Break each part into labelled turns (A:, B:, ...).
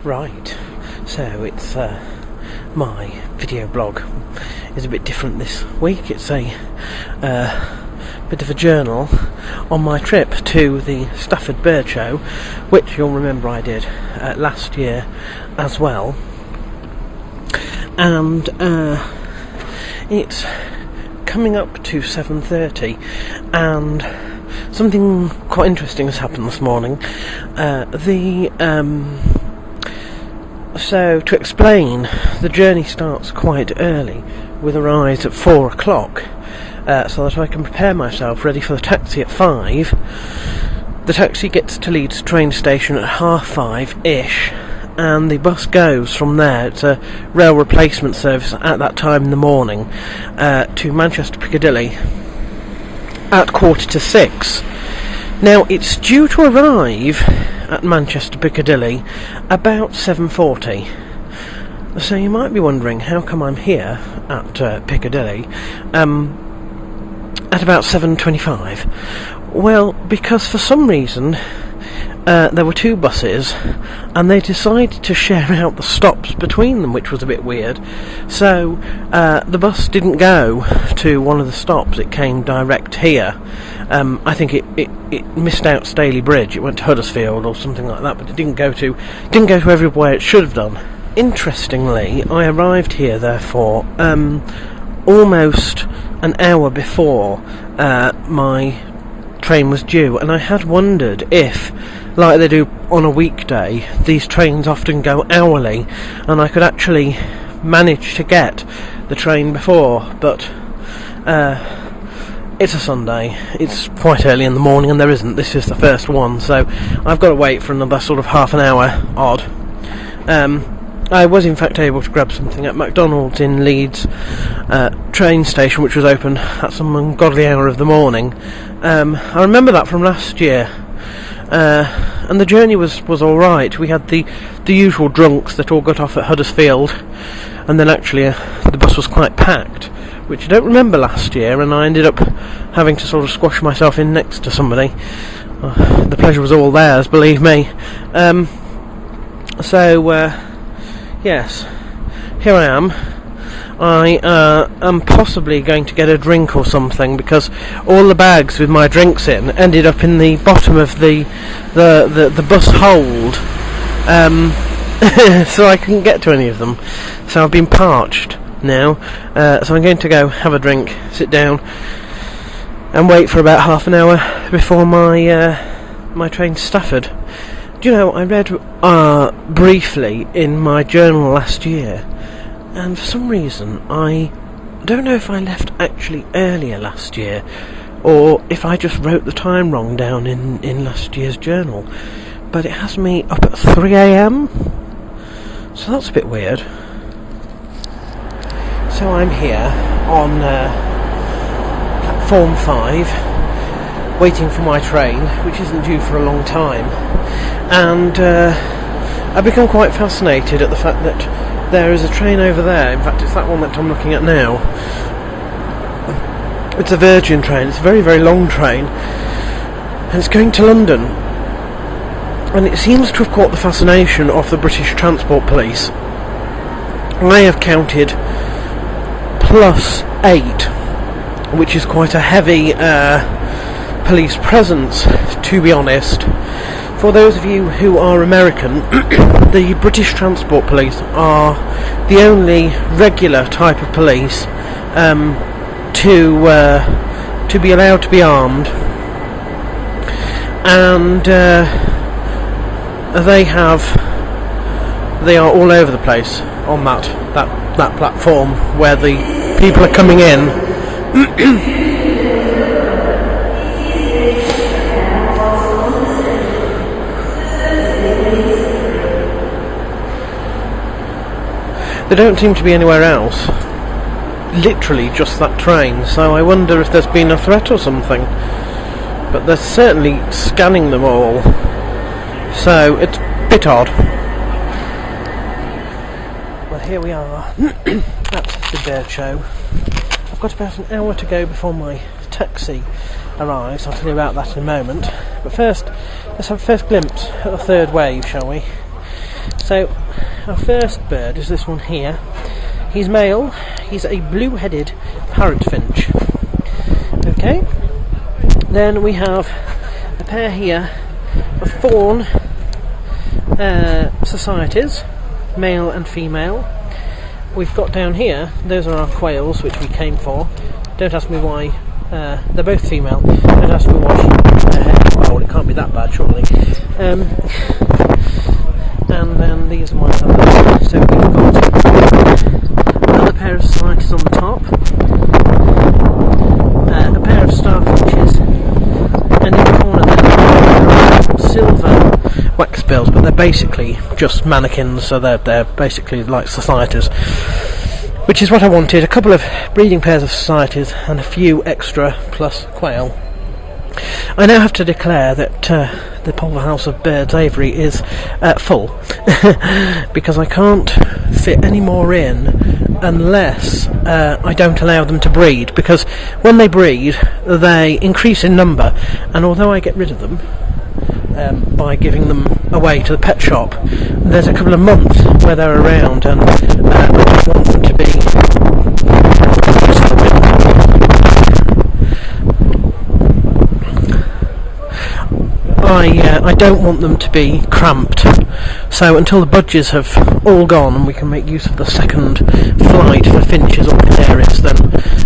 A: Right, so it's my video blog is a bit different this week. It's a bit of a journal on my trip to the Stafford Bird Show, which you'll remember I did last year as well. And it's coming up to 7:30, and something quite interesting has happened this morning. So to explain, the journey starts quite early with a rise at 4 o'clock, so that I can prepare myself ready for the taxi at 5. The taxi gets to Leeds train station at 5:30-ish, and the bus goes from there. It's a rail replacement service at that time in the morning to Manchester Piccadilly at 5:45. Now, it's due to arrive at Manchester Piccadilly about 7:40. So you might be wondering, how come I'm here at Piccadilly at about 7:25? Well, because for some reason there were two buses, and they decided to share out the stops between them, which was a bit weird. So the bus didn't go to one of the stops; it came direct here. I think it missed out Staley Bridge. It went to Huddersfield or something like that, but it didn't go to everywhere it should have done. Interestingly, I arrived here therefore almost an hour before my train was due, and I had wondered if, like they do on a weekday, these trains often go hourly, and I could actually manage to get the train before, but it's a Sunday, it's quite early in the morning, and there isn't. This is the first one, so I've got to wait for another sort of half an hour odd. I was in fact able to grab something at McDonald's in Leeds train station, which was open at some ungodly hour of the morning. I remember that from last year, and the journey was alright. We had the usual drunks that all got off at Huddersfield, and then actually the bus was quite packed, which I don't remember last year, and I ended up having to sort of squash myself in next to somebody. The pleasure was all theirs, believe me. Yes, here I am. I am possibly going to get a drink or something, because all the bags with my drinks in ended up in the bottom of the bus hold, so I couldn't get to any of them. So I've been parched now, so I'm going to go have a drink, sit down, and wait for about half an hour before my train to Stafford. Do you know, I read briefly in my journal last year, and for some reason I don't know if I left actually earlier last year, or if I just wrote the time wrong down in last year's journal, but it has me up at 3 a.m, so that's a bit weird. So I'm here on platform 5, waiting for my train, which isn't due for a long time, and I've become quite fascinated at the fact that there is a train over there. In fact, it's that one that I'm looking at now. It's a Virgin train. It's a very, very long train, and it's going to London, and it seems to have caught the fascination of the British Transport Police. I have counted +8, which is quite a heavy police presence, to be honest. For those of you who are American, the British Transport Police are the only regular type of police to be allowed to be armed, and they are all over the place on that platform where the people are coming in. There don't seem to be anywhere else. Literally just that train, so I wonder if there's been a threat or something. But they're certainly scanning them all, so it's a bit odd. Well, here we are at the Bird Show. I've got about an hour to go before my taxi arrives. I'll tell you about that in a moment. But first, let's have a first glimpse at the third wave, shall we? So our first bird is this one here. He's male. He's a blue-headed parrot finch. Okay. Then we have a pair here of fawn societies, male and female. We've got down here, those are our quails, which we came for. Don't ask me why. They're both female. Don't ask me why their hair is well, it can't be that bad, surely. And then these are my others. So we've got another pair of societies on the top, a pair of starfinches, and in the corner there silver wax bills, but they're basically just mannequins, so they're basically like societies, which is what I wanted. A couple of breeding pairs of societies and a few extra plus quail. I now have to declare that the Pulver House of Birds Aviary is full because I can't fit any more in unless I don't allow them to breed, because when they breed they increase in number, and although I get rid of them by giving them away to the pet shop, there's a couple of months where they're around, and I just want them to be I don't want them to be cramped, so until the budgies have all gone and we can make use of the second flight for finches or canaries, then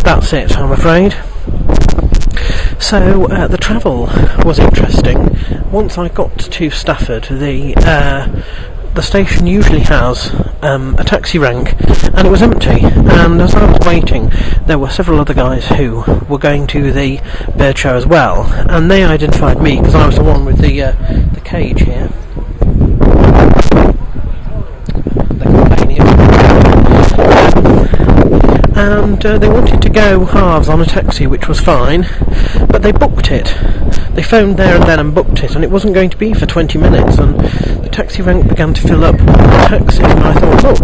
A: that's it, I'm afraid. So the travel was interesting. Once I got to Stafford, the station usually has a taxi rank, and it was empty, and as I was waiting there were several other guys who were going to the bird show as well, and they identified me because I was the one with the cage here. And they wanted to go halves on a taxi, which was fine, but they booked it. They phoned there and then and booked it, and it wasn't going to be for 20 minutes, and the taxi rank began to fill up with taxis, and I thought, look,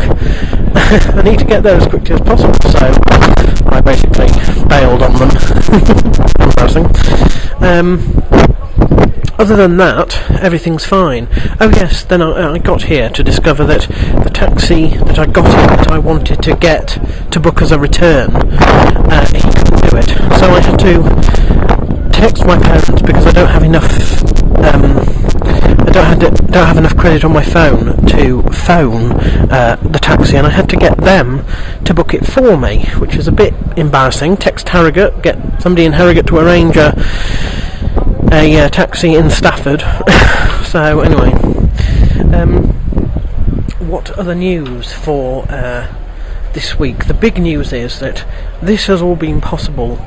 A: I need to get there as quickly as possible, so I basically bailed on them. Embarrassing. Other than that, everything's fine. Oh yes, then I got here to discover that the taxi that I got in, that I wanted to get to book as a return, he couldn't do it. So I had to text my parents because I don't have enough. I don't have enough credit on my phone to phone the taxi, and I had to get them to book it for me, which is a bit embarrassing. Text Harrogate, get somebody in Harrogate to arrange a taxi in Stafford. So anyway, what other news for this week? The big news is that this has all been possible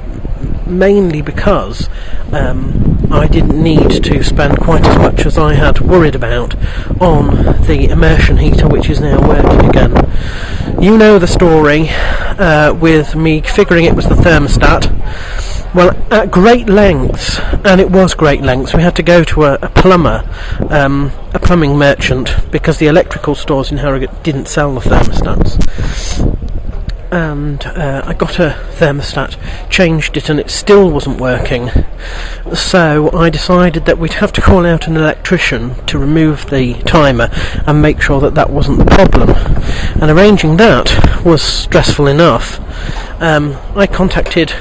A: mainly because I didn't need to spend quite as much as I had worried about on the immersion heater, which is now working again. You know the story with me figuring it was the thermostat. Well, at great lengths, and it was great lengths, we had to go to a plumber, a plumbing merchant, because the electrical stores in Harrogate didn't sell the thermostats. And I got a thermostat, changed it, and it still wasn't working. So I decided that we'd have to call out an electrician to remove the timer and make sure that that wasn't the problem. And arranging that was stressful enough. I contacted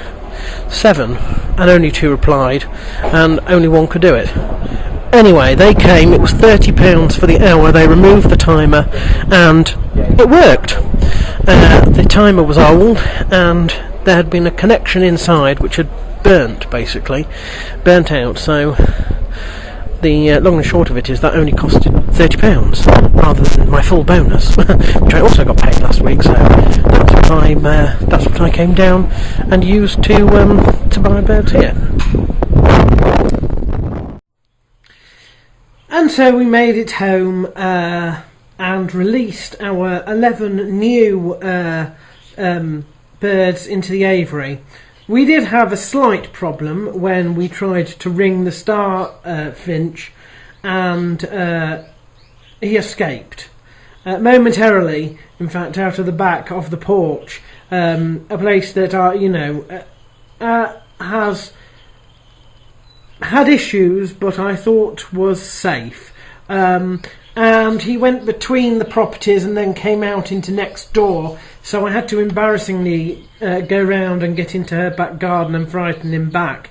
A: 7 and only 2 replied, and only 1 could do it. Anyway, they came, it was £30 for the hour, they removed the timer and it worked. The timer was old and there had been a connection inside which had burnt out, so the long and short of it is that only costed £30 rather than my full bonus, which I also got paid last week, so that's what I came down and used to buy birds here. And so we made it home and released our 11 new birds into the aviary. We did have a slight problem when we tried to ring the star finch, and he escaped momentarily, in fact, out of the back of the porch, a place that has had issues but I thought was safe. and he went between the properties and then came out into next door, so I had to embarrassingly go round and get into her back garden and frighten him back,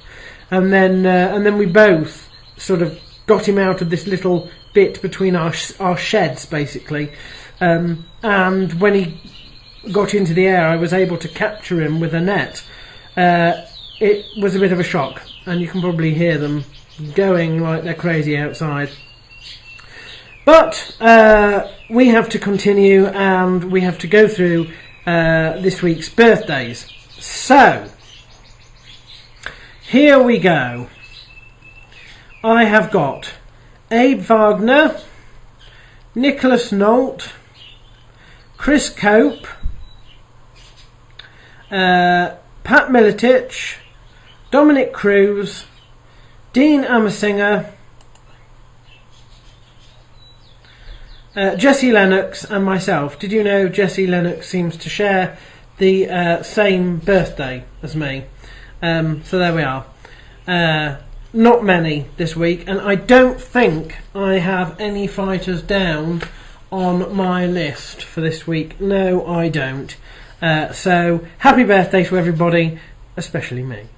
A: and then we both sort of got him out of this little bit between our sheds, basically, and when he got into the air I was able to capture him with a net. It was a bit of a shock, and you can probably hear them going like they're crazy outside. But we have to continue, and we have to go through this week's birthdays. So, here we go. I have got Abe Wagner, Nicholas Nolt, Chris Cope, Pat Militich, Dominic Cruz, Dean Amersinger, Jesse Lennox and myself. Did you know Jesse Lennox seems to share the same birthday as me? So there we are. Not many this week, and I don't think I have any fighters down on my list for this week. No, I don't. So happy birthday to everybody, especially me.